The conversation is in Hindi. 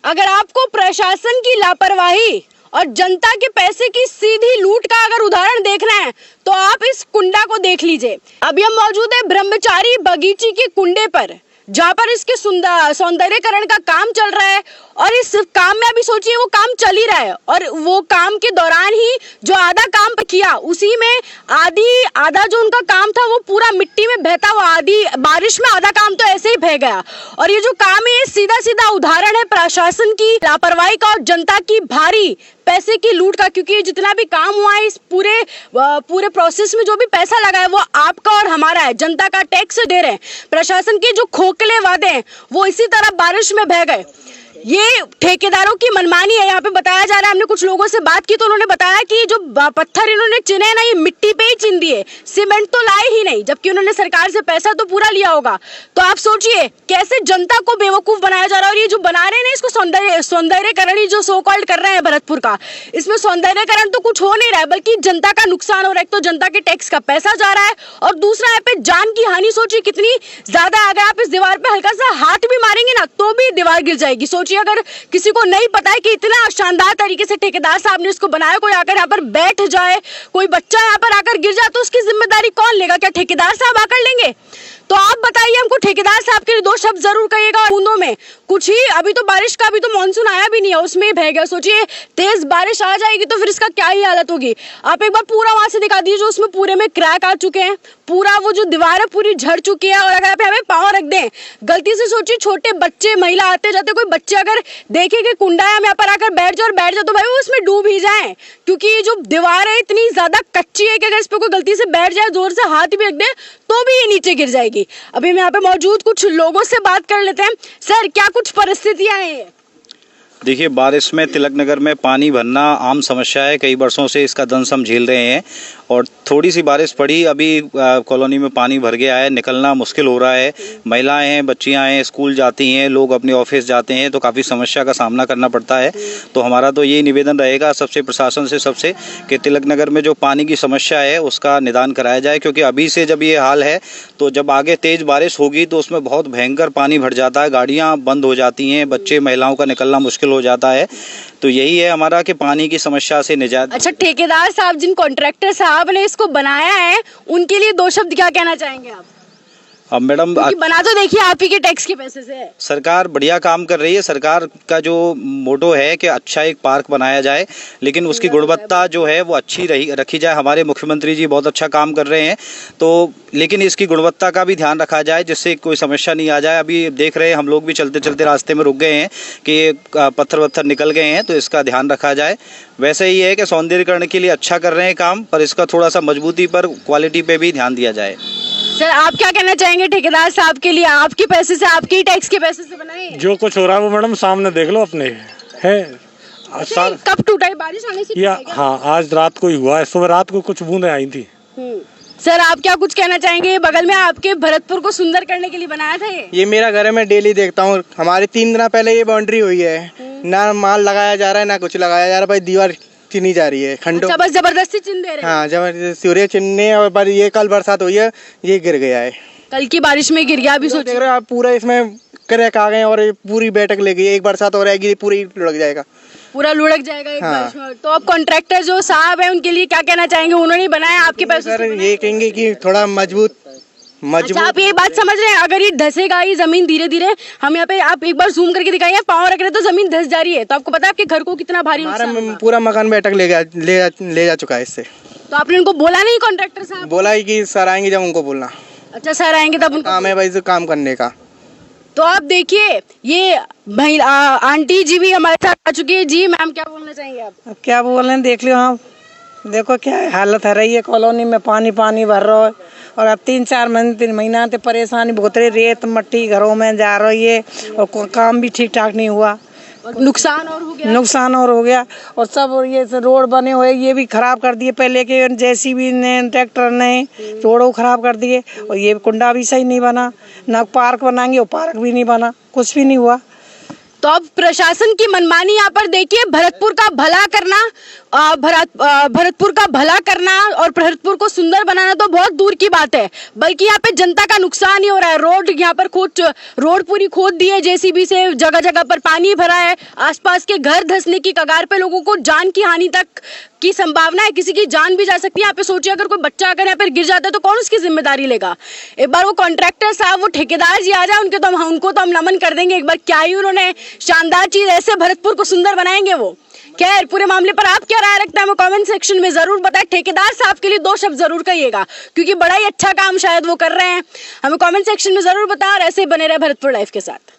अगर आपको प्रशासन की लापरवाही और जनता के पैसे की सीधी लूट का अगर उदाहरण देखना है तो आप इस कुंडा को देख लीजिए। अभी हम मौजूद है ब्रह्मचारी बगीची के कुंडे पर, जहाँ पर इसके सौंदर्यकरण का काम चल रहा है। और इस काम में अभी सोचिए वो काम चल ही रहा है, और वो काम के दौरान ही जो आधा काम किया उसी में आधा जो उनका काम था वो पूरा मिट्टी में बहता हुआ, आधी बारिश में आधा काम तो ऐसे ही बह गया। और ये जो काम है सीधा सीधा उदाहरण है प्रशासन की लापरवाही का और जनता की भारी पैसे की लूट का। क्योंकि जितना भी काम हुआ है इस पूरे प्रोसेस में जो भी पैसा लगा है वो आपका और हमारा है, जनता का टैक्स दे रहे हैं। प्रशासन के जो खोखले वादे हैं वो इसी तरह बारिश में बह गए। ये ठेकेदारों की मनमानी है। यहाँ पे बताया जा रहा है, हमने कुछ लोगों से बात की तो उन्होंने बताया कि जो पत्थर इन्होंने चिने हैं ना, ये मिट्टी पे ही चिन दिए, सीमेंट तो लाए ही नहीं, जबकि उन्होंने सरकार से पैसा तो पूरा लिया होगा। तो आप सोचिए कैसे जनता को बेवकूफ बनाया जा रहा है। और ये जो बना रहे हैं ना, इसको सौंदर्यकरण ही जो सो कॉल्ड कर रहे हैं भरतपुर का, इसमें सौंदर्यकरण तो कुछ हो नहीं रहा है, बल्कि जनता का नुकसान हो रहा है। एक तो जनता के टैक्स का पैसा जा रहा है, और दूसरा यहाँ पे जान की हानि सोचिए कितनी ज्यादा। अगर आप इस दीवार पे हल्का सा हाथ भी मारेंगे ना तो भी दीवार गिर जाएगी। अगर किसी को नहीं पता है कि इतना शानदार तरीके से ठेकेदार साहब ने इसको बनाया, कोई आकर यहाँ पर बैठ जाए, कोई बच्चा यहाँ पर आकर गिर जाए तो उसकी जिम्मेदारी कौन लेगा? क्या ठेकेदार साहब आकर लेंगे? तो आप बताइए हमको, ठेकेदार साहब के लिए दो शब्द जरूर कहिएगा। बूंदों में कुछ ही, अभी तो बारिश का अभी तो मानसून आया भी नहीं है, उसमें ही बह गया। सोचिए तेज बारिश आ जाएगी तो फिर इसका क्या ही हालत होगी। आप एक बार पूरा वहां से दिखा दीजिए जो उसमें पूरे में क्रैक आ चुके हैं, पूरा वो जो दीवार है पूरी झड़ चुकी है। और अगर आप यहाँ पे पाँव रख दें गलती से, सोचिए छोटे बच्चे महिला आते जाते कोई बच्चे अगर देखे कि कुंडा है हम यहाँ पर आकर बैठ जाए तो भाई वो उसमें डूब ही जाए। क्योंकि ये जो दीवार है इतनी ज्यादा कच्ची है कि अगर इस पर कोई गलती से बैठ जाए, जोर से हाथ भी रख दे तो भी ये नीचे गिर जाएगी। अभी हम यहाँ पे मौजूद कुछ लोगों से बात कर लेते हैं। सर, क्या कुछ परिस्थितियां हैं? देखिए, बारिश में तिलक नगर में पानी भरना आम समस्या है। कई वर्षों से इसका दंश हम झेल रहे हैं, और थोड़ी सी बारिश पड़ी अभी कॉलोनी में पानी भर गया है, निकलना मुश्किल हो रहा है। महिलाएं हैं, बच्चियां हैं, स्कूल जाती हैं, लोग अपने ऑफिस जाते हैं, तो काफ़ी समस्या का सामना करना पड़ता है। तो हमारा तो यही निवेदन रहेगा सबसे, प्रशासन से सबसे, कि तिलक नगर में जो पानी की समस्या है उसका निदान कराया जाए। क्योंकि अभी से जब ये हाल है तो जब आगे तेज़ बारिश होगी तो उसमें बहुत भयंकर पानी भर जाता है, गाड़ियाँ बंद हो जाती हैं, बच्चे महिलाओं का निकलना मुश्किल हो जाता है। तो यही है हमारा कि पानी की समस्या से निजात। अच्छा, ठेकेदार साहब, जिन कॉन्ट्रैक्टर साहब ने इसको बनाया है, उनके लिए दो शब्द क्या कहना चाहेंगे आप? अब मैडम, बना तो देखिए आप ही के टैक्स के पैसे से है। सरकार बढ़िया काम कर रही है। सरकार का जो मोटो है कि अच्छा एक पार्क बनाया जाए, लेकिन उसकी गुणवत्ता जो है वो अच्छी रखी जाए। हमारे मुख्यमंत्री जी बहुत अच्छा काम कर रहे हैं, तो लेकिन इसकी गुणवत्ता का भी ध्यान रखा जाए जिससे कोई समस्या नहीं आ जाए। अभी देख रहे हैं हम लोग भी चलते चलते रास्ते में रुक गए हैं कि पत्थर वत्थर निकल गए हैं, तो इसका ध्यान रखा जाए। वैसे ही है कि सौंदर्यीकरण के लिए अच्छा कर रहे हैं काम, पर इसका थोड़ा सा मजबूती पर, क्वालिटी पे भी ध्यान दिया जाए। सर, आप क्या कहना चाहेंगे ठेकेदार साहब के लिए? आपके पैसे से, आपके टैक्स के पैसे से बनाए? जो कुछ हो रहा है वो मैडम सामने देख लो अपने है। कब टूटा है? बारिश आने से या हाँ, आज रात को ही हुआ है, सुबह रात को कुछ बूंदें आई थी। सर, आप क्या कुछ कहना चाहेंगे? बगल में आपके भरतपुर को सुंदर करने के लिए बनाया था ये मेरा घर है, मैं डेली देखता हूँ। हमारे 3 दिन पहले ये बाउंड्री हुई है, ना माल लगाया जा रहा है ना कुछ लगाया जा रहा है, भाई दीवार चिनी जा रही है खंडो। अच्छा, बस जबरदस्ती चिन दे रहे हैं? हाँ, जबरदस्ती चिन्ने। और पर ये कल बरसात हुई है, ये गिर गया है, कल की बारिश में गिर गया। अभी सोच देख रहे हो आप, पूरा इसमें क्रैक आ गए और पूरी बैठक ले गई। एक बरसात और आएगी पूरी लुढ़क जाएगा, पूरा लुढ़क जाएगा एक बारिश में। तो अब कॉन्ट्रैक्टर जो साहब है उनके लिए क्या कहना चाहेंगे? उन्होंने बनाया आपके पैसे सर, ये कहेंगे कि थोड़ा मजबूत। अच्छा, आप ये बात समझ रहे हैं, अगर ये धसेगा ये जमीन धीरे धीरे, हम यहाँ पे आप एक बार जूम करके दिखाइए, पाँव रख रहे तो जमीन धस जा रही है, तो आपको पता है आपके घर को कितना भारी नुकसान होगा? पूरा मकान बैठक ले जा चुका है इससे। तो आपने उनको बोला नहीं? कॉन्ट्रैक्टर साहब बोला ही कि सर आएंगे जब उनको बोलना। अच्छा, सर आएंगे तब उनको काम है भाई, काम करने का। तो आप देखिए, ये महिला आंटी जी भी हमारे साथ आ चुकी है। जी मैम, क्या बोलना चाहेंगे आप? अब क्या बोल रहे, देख लो आप, देखो क्या हालत है रही है कॉलोनी में, पानी भर रहा है। और अब 3-4 महीना से परेशानी बहुत रही, रेत मट्टी घरों में जा रही है, और काम भी ठीक ठाक नहीं हुआ, नुकसान और हो गया। और सब ये रोड बने हुए ये भी खराब कर दिए, पहले के जेसीबी ने, ट्रैक्टर ने रोडों खराब कर दिए। और ये कुंडा भी सही नहीं बना, ना पार्क बनाएंगे, वो पार्क भी नहीं बना, कुछ भी नहीं हुआ। तो अब प्रशासन की मनमानी यहाँ पर देखिए, भरतपुर का भला करना भरतपुर का भला करना और भरतपुर को सुंदर बनाना तो बहुत दूर की बात है, बल्कि यहाँ पे जनता का नुकसान ही हो रहा है। रोड यहाँ पर रोड पूरी खोद दी है जेसीबी से, जगह जगह पर पानी भरा है, आसपास के घर धंसने की कगार पे, लोगों को जान की हानि तक की संभावना है, किसी की जान भी जा सकती है। यहाँ पे सोचिए अगर कोई बच्चा अगर यहाँ पर गिर जाता है तो कौन उसकी जिम्मेदारी लेगा। एक बार वो कॉन्ट्रैक्टर साहब, वो ठेकेदार जी आ जाए, उनको तो हम नमन कर देंगे। एक बार क्या ही उन्होंने शानदार चीज, ऐसे भरतपुर को सुंदर बनाएंगे वो। खैर, पूरे मामले पर आप क्या राय रखते हैं हमें कमेंट सेक्शन में जरूर बताएं। ठेकेदार साहब के लिए 2 शब्द जरूर कहिएगा, क्योंकि बड़ा ही अच्छा काम शायद वो कर रहे हैं। हमें कमेंट सेक्शन में जरूर बताएं और ऐसे बने रहे भरतपुर लाइव के साथ।